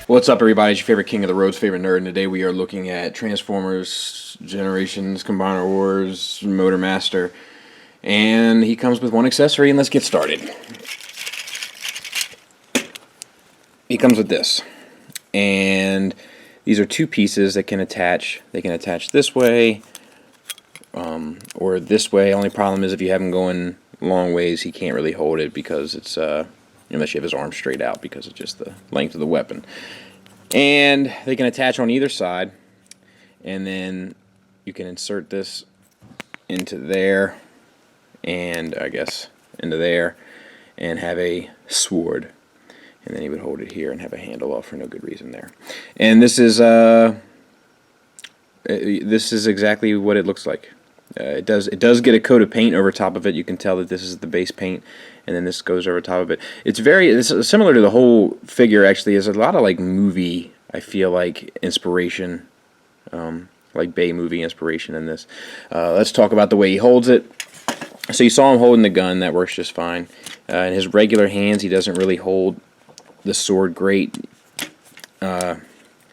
What's up, everybody? It's your favorite king of the road's favorite nerd, and today we are looking at Transformers Generations Combiner Wars Motormaster, and he comes with one accessory, and let's get started. He comes with this, and these are two pieces that can attach. They can attach this way or this way. Only problem is if you have him going long ways, he can't really hold it because it's unless you have his arm straight out because of just the length of the weapon. And they can attach on either side, and then you can insert this into there, and I guess into there, and have a sword. And then he would hold it here and have a handle off for no good reason there. And this is exactly what it looks like. It does get a coat of paint over top of it. You can tell that this is the base paint, and then this goes over top of it. It's similar to the whole figure. Actually, there's a lot of like movie, I feel like, inspiration, like Bay movie inspiration in this. Let's talk about the way he holds it. So you saw him holding the gun. That works just fine. In his regular hands, he doesn't really hold the sword great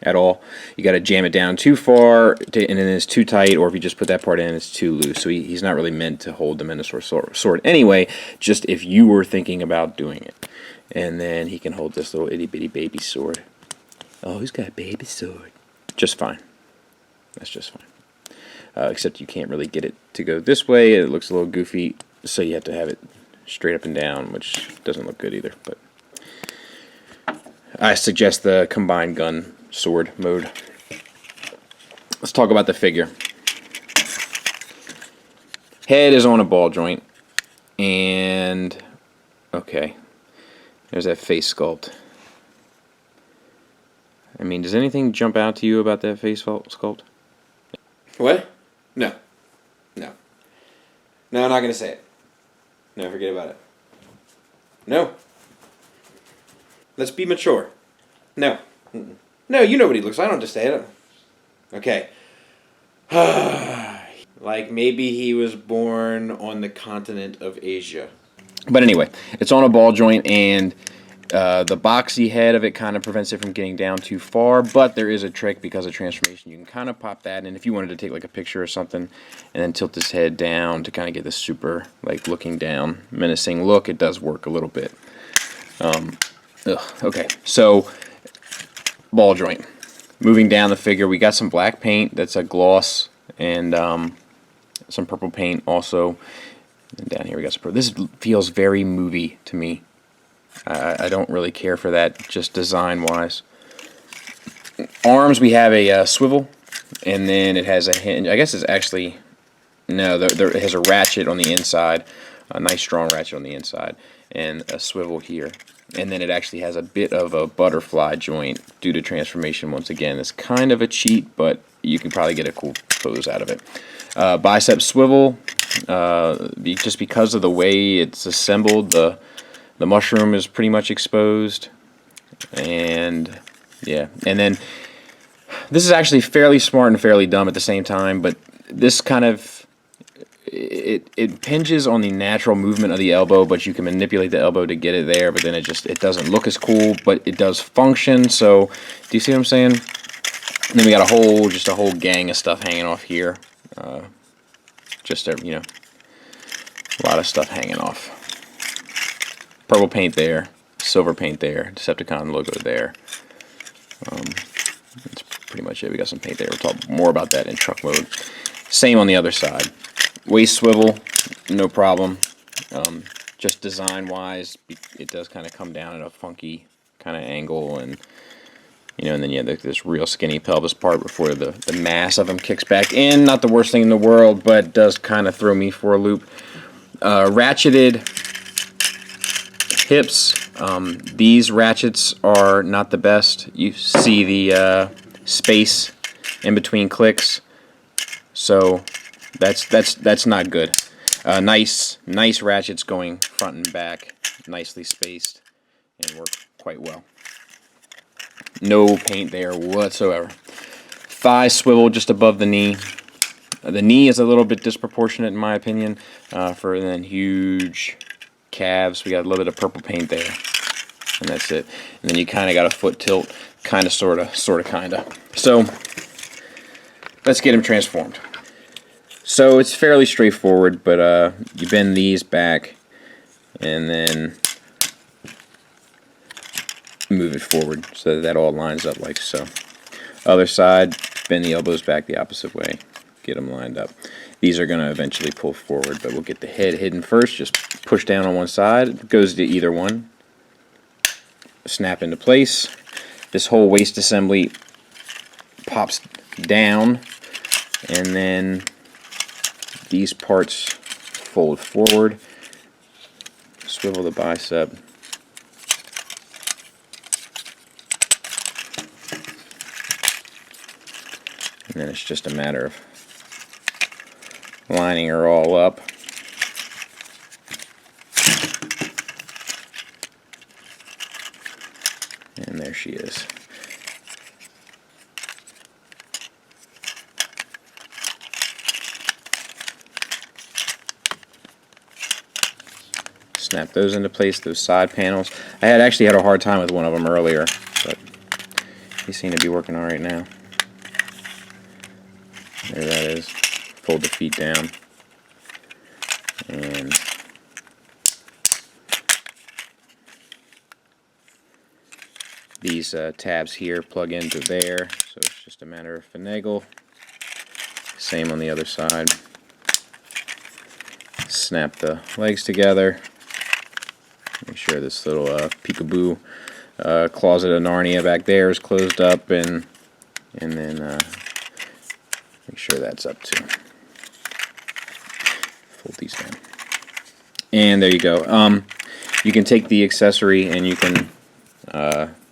at all. You got to jam it down too far, and then it's too tight, or if you just put that part in, it's too loose. So he's not really meant to hold the Minotaur sword anyway, just if you were thinking about doing it. And then he can hold this little itty-bitty baby sword. Oh, he's got a baby sword. Just fine. That's just fine. Except you can't really get it to go this way. It looks a little goofy, so you have to have it straight up and down, which doesn't look good either. But I suggest the combined gun sword mode. Let's talk about the figure. Head is on a ball joint, and okay, there's that face sculpt. I mean, does anything jump out to you about that face sculpt? What? No. No, I'm not gonna say it. No, forget about it. No. Let's be mature. No. No, you know what he looks like. I don't have to say it. Okay. Like maybe he was born on the continent of Asia. But anyway, it's on a ball joint, and the boxy head of it kind of prevents it from getting down too far, but there is a trick because of transformation. You can kind of pop that in if you wanted to take like a picture or something, and then tilt this head down to kind of get this super, like, looking down, menacing look. It does work a little bit. Okay, so ball joint. Moving down the figure, we got some black paint that's a gloss, and some purple paint also. And down here we got some purple. This feels very movie to me. I don't really care for that, just design-wise. Arms, we have a swivel, and then it has a hinge. I guess it's actually, no, it has a ratchet on the inside, a nice strong ratchet on the inside, and a swivel here. And then it actually has a bit of a butterfly joint due to transformation. Once again, it's kind of a cheat, but you can probably get a cool pose out of it. Bicep swivel, just because of the way it's assembled, the mushroom is pretty much exposed. And yeah, and then this is actually fairly smart and fairly dumb at the same time, but this kind of, it impinges on the natural movement of the elbow, but you can manipulate the elbow to get it there, but then it doesn't look as cool, but it does function. So do you see what I'm saying? And then we got a whole gang of stuff hanging off here. You know, a lot of stuff hanging off. Purple paint there, silver paint there, Decepticon logo there. That's pretty much it. We got some paint there. We'll talk more about that in truck mode. Same on the other side. Waist swivel, no problem. Just design-wise, it does kind of come down at a funky kind of angle, and you know, and then you have this real skinny pelvis part before the mass of him kicks back in. Not the worst thing in the world, but does kind of throw me for a loop. Ratcheted hips. These ratchets are not the best. You see the space in between clicks. So that's not good. Nice ratchets going front and back, nicely spaced, and work quite well. No paint there whatsoever. Thigh swivel just above the knee. The knee is a little bit disproportionate in my opinion. For then huge calves, we got a little bit of purple paint there, and that's it. And then you kind of got a foot tilt, kind of, sort of, kind of. So let's get him transformed. So it's fairly straightforward, but you bend these back and then move it forward so that all lines up like so. Other side, bend the elbows back the opposite way. Get them lined up. These are going to eventually pull forward, but we'll get the head hidden first. Just push down on one side. It goes to either one. Snap into place. This whole waist assembly pops down, and then these parts fold forward. Swivel the bicep. And then it's just a matter of lining her all up. And there she is. Snap those into place, those side panels. I had actually had a hard time with one of them earlier, but they seem to be working all right now. There that is. Fold the feet down. And these tabs here plug into there, so it's just a matter of finagle. Same on the other side. Snap the legs together. Make sure this little peekaboo closet of Narnia back there is closed up, and then make sure that's up too. Fold these down. And there you go. You can take the accessory and you can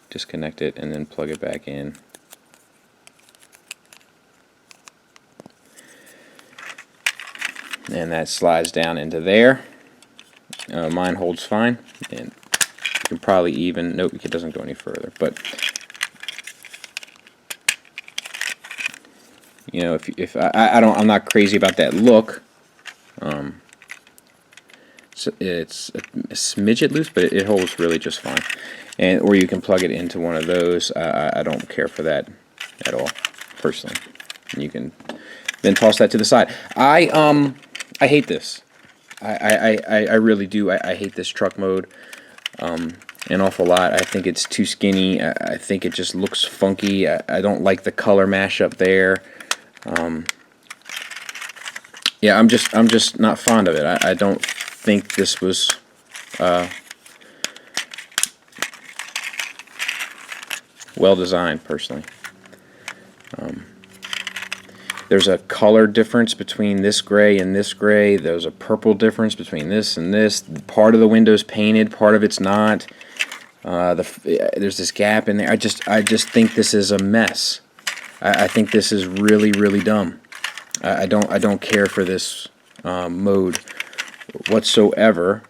disconnect it and then plug it back in. And that slides down into there. Mine holds fine, and you can probably even, nope, it doesn't go any further, but you know, if I'm not crazy about that look. So it's a smidget loose, but it holds really just fine. And or you can plug it into one of those. I don't care for that at all, personally. And you can then toss that to the side. I hate this. I really do. I hate this truck mode an awful lot. I think it's too skinny. I think it just looks funky. I don't like the color mashup there. Yeah, I'm just not fond of it. I don't think this was well designed, personally. There's a color difference between this gray and this gray. There's a purple difference between this and this. Part of the window's painted, part of it's not. There's this gap in there. I just think this is a mess. I think this is really, really dumb. I don't care for this mode whatsoever.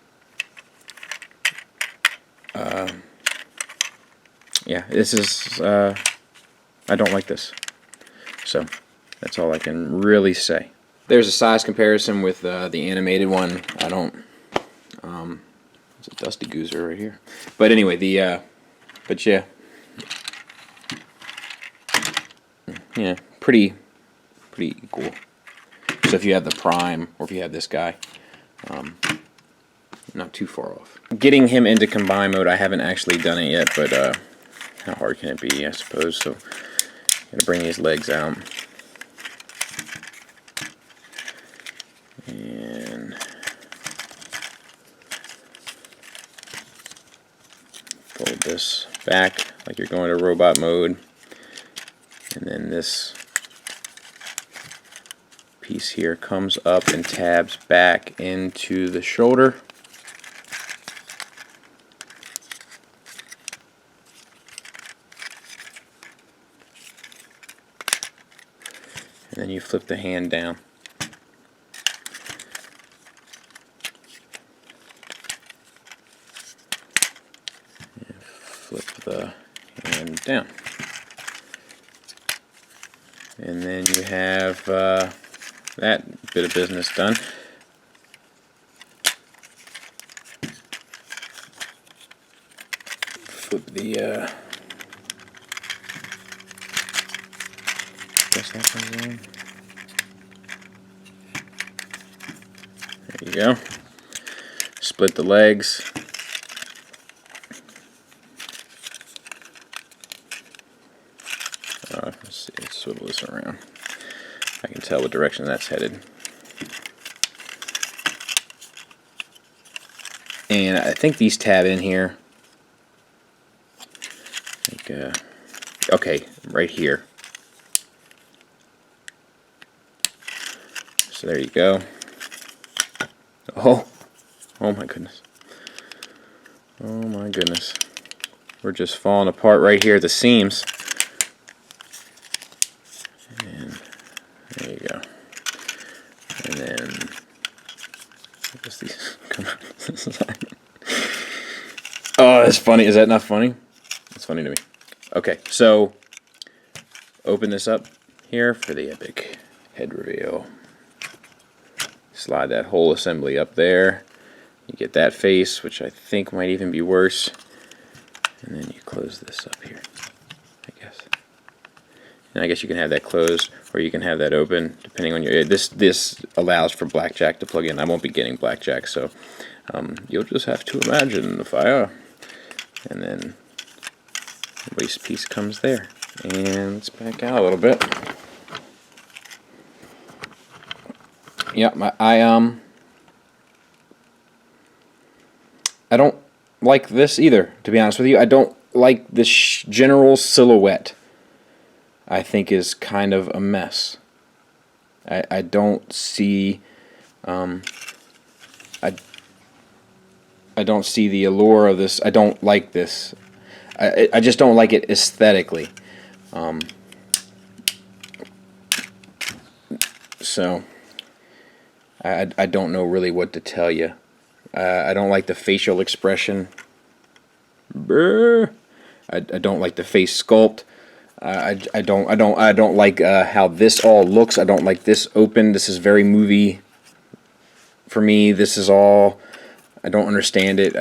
Yeah, this is I don't like this. So that's all I can really say. There's a size comparison with the animated one. I don't. It's a Dusty Goozer right here. But anyway, but yeah, pretty equal. So if you have the Prime, or if you have this guy, not too far off. Getting him into combine mode, I haven't actually done it yet, but how hard can it be, I suppose? So gotta bring these legs out. And fold this back like you're going to robot mode. And then this piece here comes up and tabs back into the shoulder. and then you flip the hand down. And flip the hand down. And then you have that bit of business done. Flip the guess that comes on. There you go. Split the legs. Let's see, let's swivel this around. I can tell what direction that's headed. And I think these tab in here. Okay, right here. So there you go. Oh my goodness. Oh my goodness. We're just falling apart right here at the seams. And there you go. And then I guess these come out this side. Oh, that's funny. Is that not funny? It's funny to me. Okay, so open this up here for the epic head reveal. Slide that whole assembly up there. You get that face, which I think might even be worse. And then you close this up here, I guess. And I guess you can have that closed, or you can have that open, depending on your... This allows for blackjack to plug in. I won't be getting blackjack, so you'll just have to imagine the fire. And then the waste piece comes there. And let's back out a little bit. Yeah, I don't like this either, to be honest with you. I don't like this general silhouette. I think is kind of a mess. I don't see I don't see the allure of this. I don't like this. I just don't like it aesthetically. So I don't know really what to tell you. I don't like the facial expression. Brr. I don't like the face sculpt. I don't like how this all looks. I don't like this open. This is very movie for me. This is all. I don't understand it.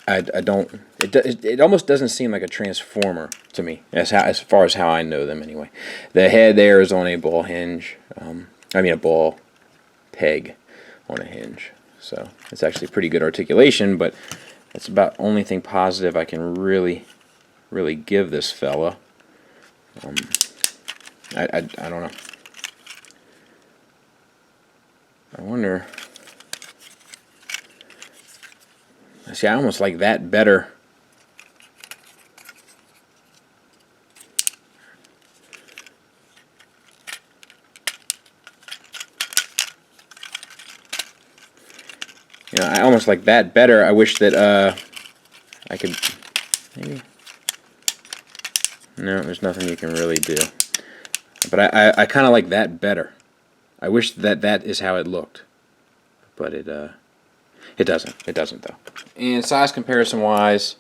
I don't. It almost doesn't seem like a transformer to me. As far as how I know them anyway. The head there is on a ball hinge. I mean a ball peg on a hinge. So it's actually pretty good articulation, but that's about the only thing positive I can really give this fella. I don't know. I wonder. See, I almost like that better. You know, I almost like that better. I wish that I could maybe. No, there's nothing you can really do. But I kind of like that better. I wish that is how it looked. But it doesn't. It doesn't though. And size comparison wise,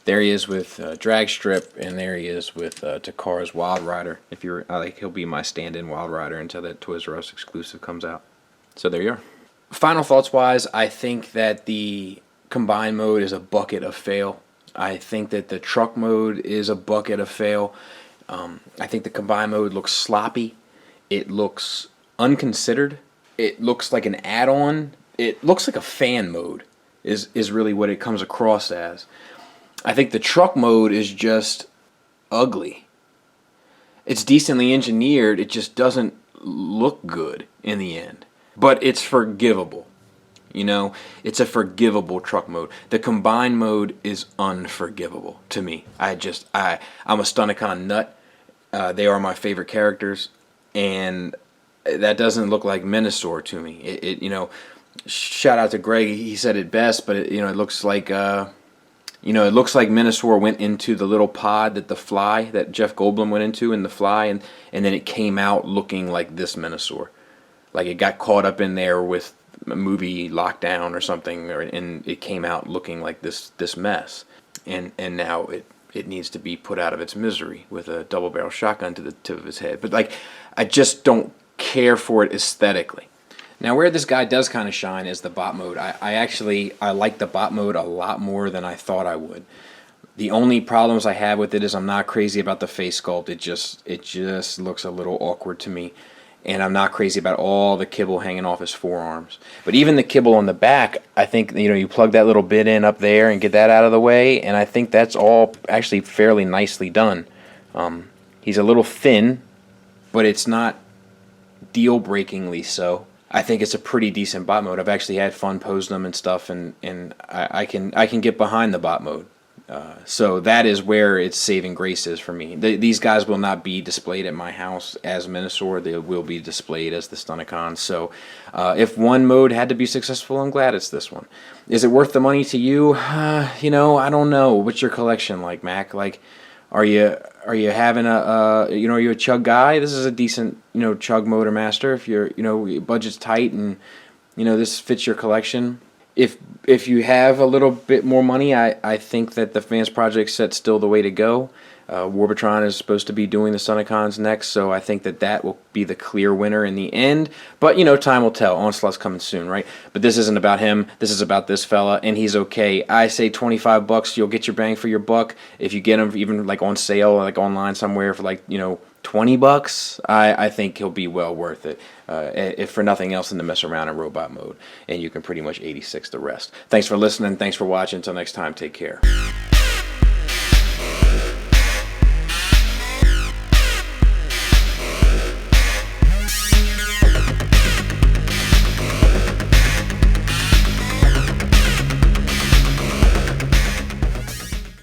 there he is with Drag Strip, and there he is with Takara's Wild Rider. If you're, he'll be my stand-in Wild Rider until that Toys R Us exclusive comes out. So there you are. Final thoughts wise, I think that the combine mode is a bucket of fail. I think that the truck mode is a bucket of fail. I think the combine mode looks sloppy. It looks unconsidered. It looks like an add-on. It looks like a fan mode is really what it comes across as. I think the truck mode is just ugly. It's decently engineered. It just doesn't look good in the end. But it's forgivable. You know, it's a forgivable truck mode. The combine mode is unforgivable to me. I'm a stunning kind of nut. They are my favorite characters, and that doesn't look like Menasor to me. You know, shout out to Greg. He said it best, but it looks like You know, it looks like Minosaur went into the little pod that the Fly, that Jeff Goldblum went into in the Fly, and then it came out looking like this Minosaur. Like it got caught up in there with a movie Lockdown or something, and it came out looking like this mess. And now it needs to be put out of its misery with a double barrel shotgun to the tip of his head. But like, I just don't care for it aesthetically. Now where this guy does kind of shine is the Bop Mode. I like the Bop Mode a lot more than I thought I would. The only problems I have with it is I'm not crazy about the face sculpt. It just looks a little awkward to me. And I'm not crazy about all the kibble hanging off his forearms. But even the kibble on the back, I think, you know, you plug that little bit in up there and get that out of the way, and I think that's all actually fairly nicely done. He's a little thin, but it's not deal-breakingly so. I think it's a pretty decent Bop Mode. I've actually had fun posing them and stuff, and I can get behind the Bop Mode. So that is where its saving grace is for me. These guys will not be displayed at my house as Minosaur. They will be displayed as the Stunticons. So if one mode had to be successful, I'm glad it's this one. Is it worth the money to you? You know, I don't know. What's your collection like, Mac? Like, are you having are you a chug guy? This is a decent, chug Motormaster. If your budget's tight and this fits your collection. If you have a little bit more money, I think that the Fans Project set's still the way to go. Warbotron is supposed to be doing the Stunticons next, so I think that will be the clear winner in the end. But, time will tell. Onslaught's coming soon, right? But this isn't about him. This is about this fella, and he's okay. I say $25, you'll get your bang for your buck. If you get him even like on sale, like online somewhere for like, $20, I think he'll be well worth it. If for nothing else than to mess around in robot mode, and you can pretty much 86 the rest. Thanks for listening. Thanks for watching. Until next time, take care.